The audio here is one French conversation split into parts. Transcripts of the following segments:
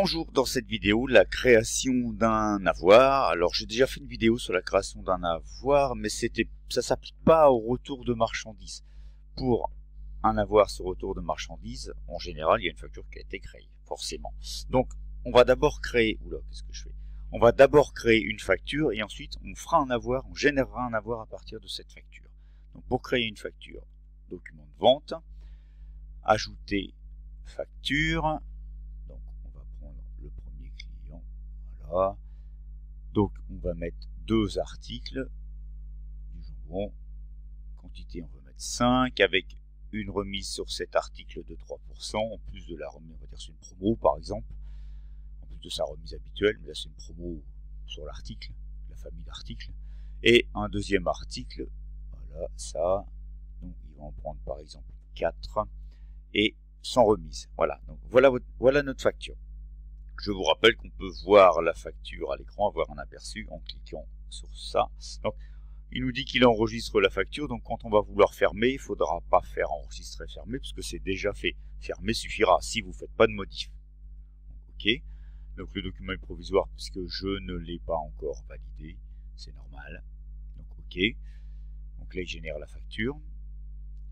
Bonjour, dans cette vidéo, la création d'un avoir. Alors j'ai déjà fait une vidéo sur la création d'un avoir, mais ça s'applique pas au retour de marchandises. Pour un avoir sur retour de marchandises, en général, il y a une facture qui a été créée, forcément. Donc on va d'abord créer, qu'est-ce que je fais? On va d'abord créer une facture et ensuite on fera un avoir, on générera un avoir à partir de cette facture. Donc pour créer une facture, document de vente, ajouter facture. Donc on va prendre le premier client, voilà. Donc on va mettre deux articles du jambon, quantité on va mettre 5 avec une remise sur cet article de 3%, en plus de la remise, on va dire c'est une promo par exemple, en plus de sa remise habituelle, mais là c'est une promo sur l'article, la famille d'articles, et un deuxième article, voilà ça, donc il va en prendre par exemple 4 et sans remise, voilà, donc voilà notre facture. Je vous rappelle qu'on peut voir la facture à l'écran, avoir un aperçu en cliquant sur ça. Donc, il nous dit qu'il enregistre la facture, donc quand on va vouloir fermer, il ne faudra pas faire enregistrer fermer, puisque c'est déjà fait. Fermer suffira si vous ne faites pas de modif. OK. Donc le document est provisoire, puisque je ne l'ai pas encore validé. C'est normal. Donc OK. Donc là, il génère la facture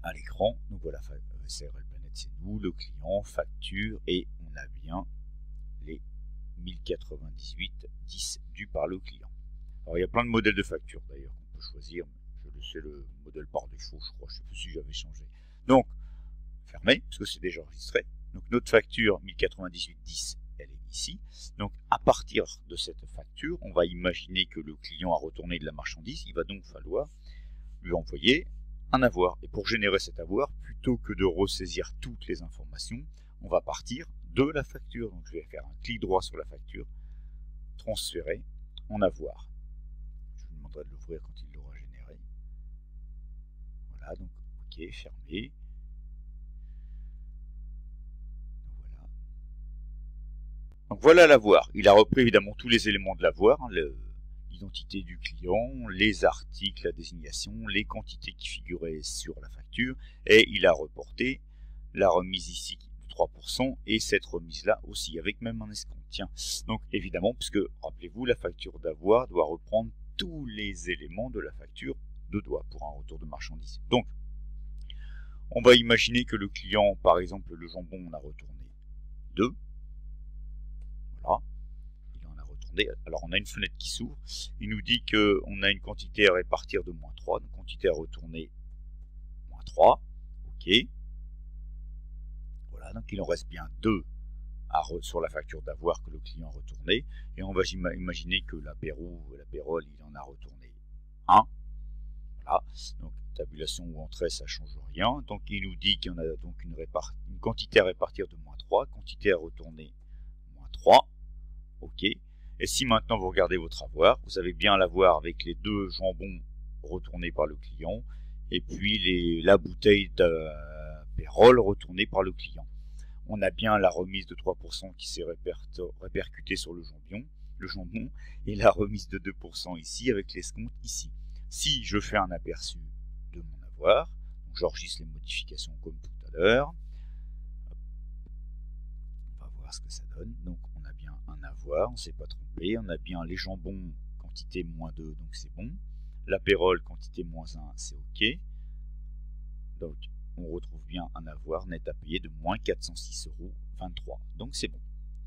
à l'écran. Donc voilà, SARL Planète, c'est nous, le client, facture, et on a bien les 1098,10 dus par le client. Alors il y a plein de modèles de facture d'ailleurs qu'on peut choisir, je le sais, le modèle par défaut, je crois, je ne sais plus si j'avais changé. Donc, fermé, parce que c'est déjà enregistré. Donc notre facture 1098,10, elle est ici. Donc à partir de cette facture, on va imaginer que le client a retourné de la marchandise, il va donc falloir lui envoyer un avoir. Et pour générer cet avoir, plutôt que de ressaisir toutes les informations, on va partir de la facture. Donc je vais faire un clic droit sur la facture, transférer en avoir. Je lui demanderai de l'ouvrir quand il l'aura généré. Voilà, donc OK, fermé. Donc voilà l'avoir. Il a repris évidemment tous les éléments de l'avoir, hein, l'identité du client, les articles, la désignation, les quantités qui figuraient sur la facture, et il a reporté la remise ici de 3% et cette remise-là aussi, avec même un escompte. Tiens, donc évidemment, puisque rappelez-vous, la facture d'avoir doit reprendre tous les éléments de la facture de doigt pour un retour de marchandise. Donc, on va imaginer que le client, par exemple, le jambon, on a retourné 2. Voilà, il en a retourné. Alors, on a une fenêtre qui s'ouvre. Il nous dit qu'on a une quantité à répartir de moins 3, donc quantité à retourner moins 3. OK. Voilà, donc il en reste bien 2 sur la facture d'avoir que le client a retourné. Et on va imaginer que l'apérole, il en a retourné 1. Voilà, donc tabulation ou entrée, ça ne change rien. Donc il nous dit qu'on a donc une quantité à répartir de moins 3, quantité à retourner moins 3. OK. Et si maintenant vous regardez votre avoir, vous avez bien l'avoir avec les 2 jambons retournés par le client et puis la bouteille d'apérole retournée par le client. On a bien la remise de 3% qui s'est répercutée sur le jambon, et la remise de 2% ici avec l'escompte ici. Si je fais un aperçu de mon avoir, j'enregistre les modifications comme tout à l'heure. On va voir ce que ça donne. Donc on a bien un avoir, on ne s'est pas trompé. On a bien les jambons, quantité moins 2, donc c'est bon. L'apérole, quantité moins 1, c'est OK. Donc on retrouve bien un avoir net à payer de moins 406,23 €. Donc c'est bon.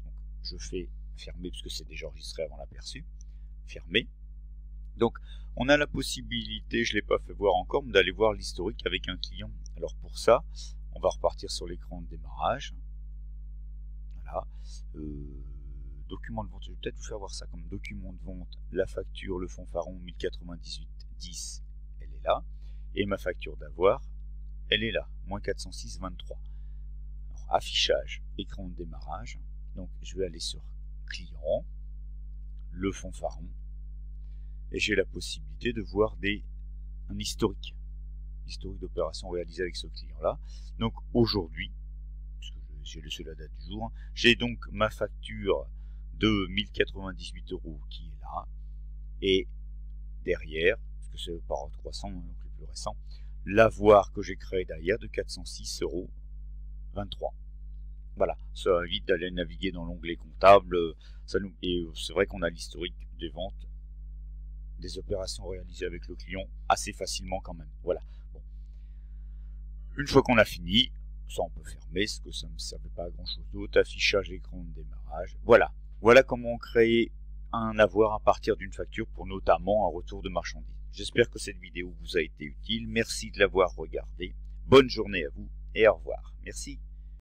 Donc, je fais fermer puisque c'est déjà enregistré avant l'aperçu. Fermer. Donc on a la possibilité, je ne l'ai pas fait voir encore, d'aller voir l'historique avec un client. Alors pour ça, on va repartir sur l'écran de démarrage. Voilà. Document de vente, je vais peut-être vous faire voir ça comme document de vente. La facture, le fanfaron 1098,10, elle est là. Et ma facture d'avoir, elle est là, moins 406,23. Alors, affichage, écran de démarrage. Donc je vais aller sur client, le fanfaron, et j'ai la possibilité de voir un historique d'opérations réalisées avec ce client-là. Donc aujourd'hui, puisque j'ai laissé la date du jour, j'ai donc ma facture de 1098 € qui est là, et derrière, parce que c'est par 300, donc le plus récent, l'avoir que j'ai créé derrière de 406,23 €. Voilà, ça évite d'aller naviguer dans l'onglet comptable. Et c'est vrai qu'on a l'historique des ventes, des opérations réalisées avec le client assez facilement quand même. Voilà. Bon. Une fois qu'on a fini, ça on peut fermer, parce que ça ne me servait pas à grand chose d'autre. Affichage écran de démarrage. Voilà. Voilà comment créer un avoir à partir d'une facture pour notamment un retour de marchandises. J'espère que cette vidéo vous a été utile. Merci de l'avoir regardée. Bonne journée à vous et au revoir. Merci.